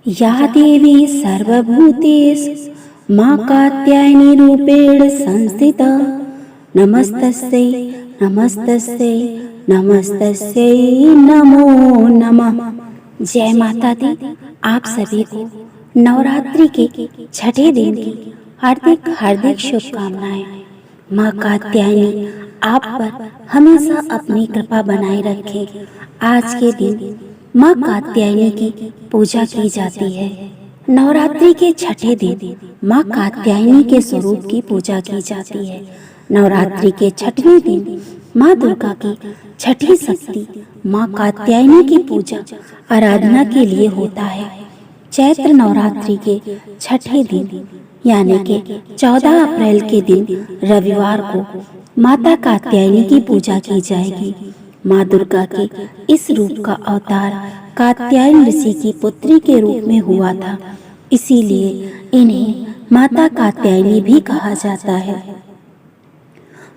या देवी सर्वभूतेषु मां कात्यायनी रूपेण संस्थिता। नमस्तस्यै नमस्तस्यै नमस्तस्यै नमो नमः। जय माता दी। आप सभी को नवरात्रि के छठे दिन की हार्दिक हार्दिक शुभकामनाएं। मां कात्यायनी आप पर हमेशा अपनी कृपा बनाए रखे। आज के दिन मां कात्यायनी की पूजा की जाती है। नवरात्रि के छठे दिन मां कात्यायनी के स्वरूप की पूजा की जाती है। नवरात्रि के छठवें दिन मां दुर्गा की छठी शक्ति मां कात्यायनी की पूजा आराधना के लिए होता है। चैत्र नवरात्रि के छठे दिन यानी कि 14 अप्रैल के दिन रविवार को माता कात्यायनी की पूजा की जाएगी। माँ दुर्गा के इस रूप का अवतार कात्यायन ऋषि की पुत्री के रूप में हुआ था, इसीलिए इन्हें माता कात्यायनी भी कहा जाता है।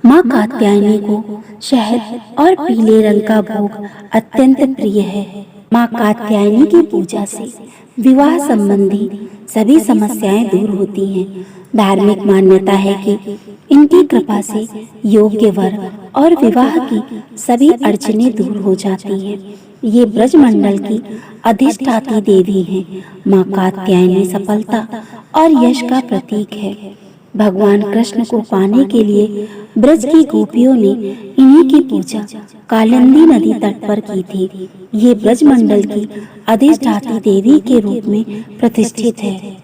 माँ कात्यायनी को शहद और पीले रंग का भोग अत्यंत प्रिय है। माँ कात्यायनी की पूजा से विवाह संबंधी सभी समस्याएं दूर होती हैं। धार्मिक मान्यता है कि इनकी कृपा से योग्य वर और विवाह की सभी अड़चनें दूर हो जाती हैं। ये ब्रजमंडल की अधिष्ठात्री देवी हैं। माँ कात्यायनी सफलता और यश का प्रतीक है। भगवान कृष्ण को पाने के लिए ब्रज की गोपियों ने इन्हीं की पूजा कालिंदी नदी तट पर की थी। ये ब्रजमंडल की अधिष्ठात्री देवी के रूप में प्रतिष्ठित है।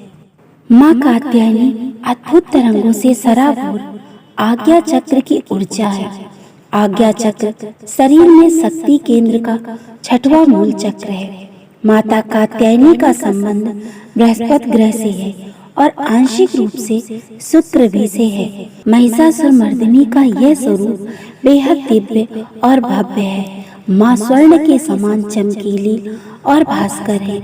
माँ कात्यायनी अद्भुत तरंगों से सराबोर आज्ञा चक्र की ऊर्जा है। आज्ञा चक्र शरीर में शक्ति केंद्र का छठवां मूल चक्र है। माता कात्यायनी का संबंध बृहस्पति ग्रह से है और आंशिक रूप से शुक्र भी से है। महिषासुर मर्दिनी का यह स्वरूप बेहद दिव्य और भव्य है। माँ स्वर्ण के समान चमकीली और भास्कर है।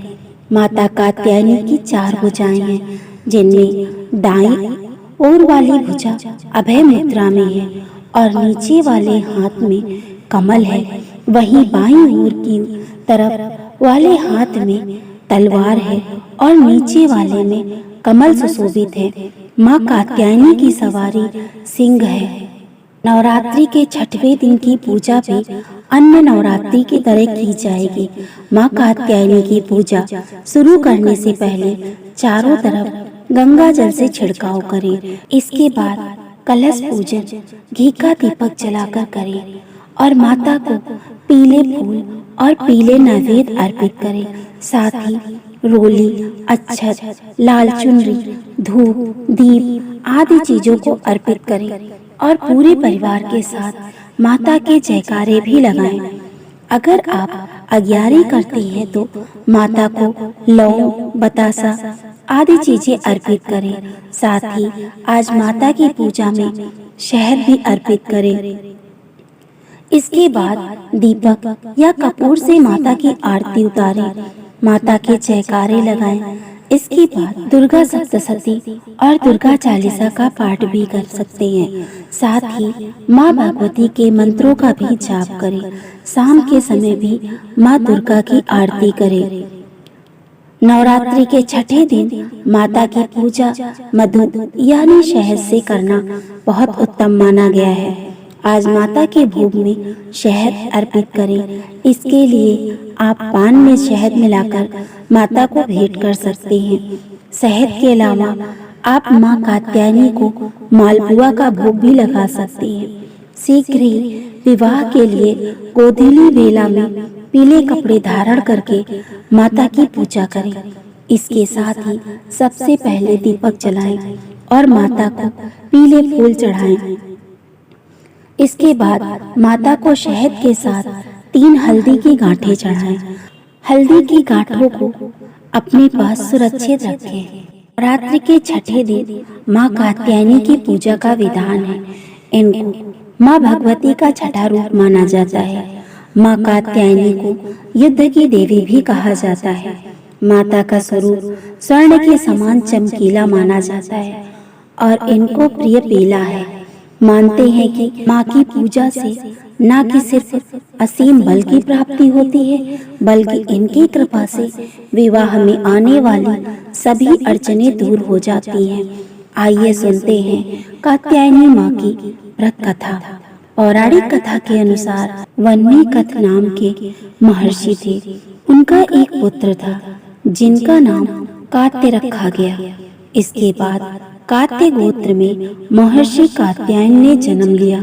माता कात्यायनी की 4 भुजाएं हैं, जिनमें दाईं ओर वाली भुजा अभय मुद्रा में है और नीचे वाले हाथ में कमल है। वहीं बाईं ओर की तरफ वाले हाथ में तलवार है और नीचे वाले में कमल सुशोभित है। माँ कात्यायनी की सवारी सिंह है। नवरात्रि के छठवें दिन की पूजा भी अन्य नवरात्रि की तरह की जाएगी। माँ कात्यायनी की पूजा शुरू करने से पहले चारों तरफ गंगा जल से छिड़काव करें। इसके बाद कलश पूजन घी का दीपक जलाकर करें और माता को पीले फूल और पीले नैवेद्य अर्पित करें। साथ ही रोली, अक्षत, लाल चुनरी, धूप, दीप आदि चीजों को अर्पित करें और पूरे परिवार के साथ माता के जयकारे भी लगाएं। अगर आप अग्यारी करती हैं तो माता को लौंग, बतासा आदि चीजें अर्पित करें। साथ ही आज माता की पूजा में शहद भी अर्पित करें। इसके बाद दीपक या कपूर से माता की आरती उतारें, माता के जयकारे लगाएं। इसके बाद दुर्गा सप्तशती और दुर्गा चालीसा का पाठ भी कर सकते हैं। साथ ही माँ भगवती के मंत्रों का भी जाप करें। शाम के समय भी माँ दुर्गा की आरती करें। नवरात्रि के छठे दिन माता की पूजा मधु यानी शहद से करना बहुत उत्तम माना गया है। आज माता के भोग में शहद अर्पित करें। इसके लिए आप पान में शहद मिलाकर माता को भेंट कर सकते हैं। शहद के अलावा आप माँ कात्यायनी को मालपुआ का भोग भी लगा सकते हैं। शीघ्र ही विवाह के लिए गोधूली बेला में पीले कपड़े धारण करके माता की पूजा करें। इसके साथ ही सबसे पहले दीपक जलाएं और माता को पीले फूल चढ़ाएं। इसके बाद माता को शहद के साथ 3 हल्दी की गांठें चढ़ाएं। हल्दी की गांठों को अपने पास सुरक्षित रखें। रात्रि के छठे दिन माँ कात्यायनी की पूजा का विधान है। इनको माँ भगवती का छठा रूप माना जाता है। माँ कात्यायनी को युद्ध की देवी भी कहा जाता है। माता का स्वरूप स्वर्ण के समान चमकीला माना जाता है और इनको प्रिय पीला है। मानते हैं कि माँ की पूजा से न कि सिर्फ असीम बल की प्राप्ति होती है, बल्कि इनकी कृपा से विवाह में आने वाली सभी अड़चने दूर हो जाती हैं। आइए सुनते हैं कात्यायनी माँ की व्रत कथा। पौराणिक कथा के अनुसार वन्नीकथ नाम के महर्षि थे। उनका एक पुत्र था जिनका नाम कात्य रखा गया। इसके बाद कात्य गोत्र में महर्षि कात्यायन ने जन्म लिया।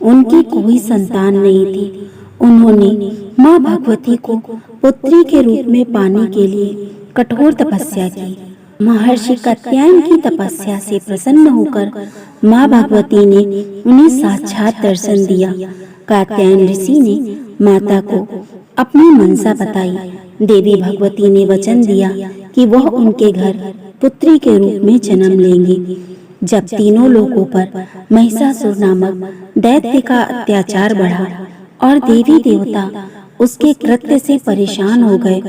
उनकी कोई संतान नहीं थी। उन्होंने माँ भगवती को पुत्री के रूप में पाने के लिए कठोर तपस्या की। महर्षि कात्यायन की तपस्या से प्रसन्न होकर माँ भगवती ने उन्हें साक्षात दर्शन दिया। कात्यायन ऋषि ने माता को अपनी मनसा बताई। देवी भगवती ने वचन दिया कि वह उनके घर पुत्री के रूप में जन्म लेंगी। जब तीनों लोगों पर महिषासुर नामक दैत्य का अत्याचार बढ़ा और देवी देवता उसके कृत्य से परेशान हो गए,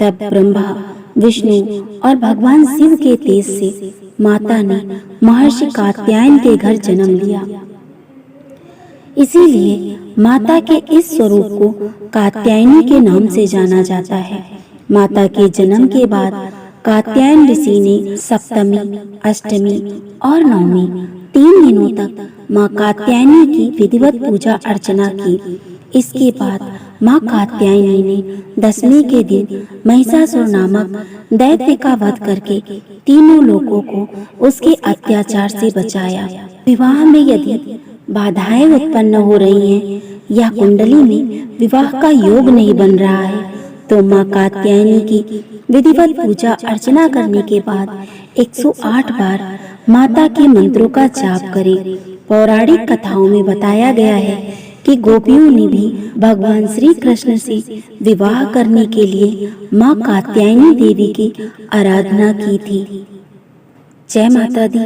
तब ब्रह्मा, विष्णु और भगवान शिव के तेज से माता ने महर्षि कात्यायन के घर जन्म लिया। इसीलिए माता के इस स्वरूप को कात्यायनी के नाम से जाना जाता है। माता के जन्म के बाद कात्यायन ऋषि ने सप्तमी, अष्टमी और नवमी 3 दिनों तक माँ कात्यायनी की विधिवत पूजा अर्चना की। इसके बाद माँ कात्यायनी ने दशमी के दिन महिषासुर नामक दैत्य का वध करके तीनों लोगों को उसके अत्याचार से बचाया। विवाह में यदि बाधाएं उत्पन्न हो रही हैं या कुंडली में विवाह का योग नहीं बन रहा है, तो माँ कात्यायनी की विधिवत पूजा अर्चना करने के बाद 108 बार माता के मंत्रों का जाप करें। पौराणिक कथाओं में बताया गया है कि गोपियों ने भी भगवान श्री कृष्ण से विवाह करने के लिए माँ कात्यायनी देवी की आराधना की थी। जय माता दी।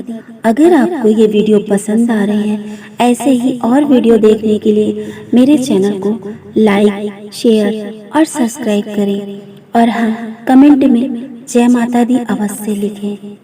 अगर आपको ये वीडियो पसंद आ रहे हैं, ऐसे ही और वीडियो देखने के लिए मेरे चैनल को लाइक, शेयर और सब्सक्राइब करें। और हाँ, कमेंट में जय माता दी अवश्य लिखें।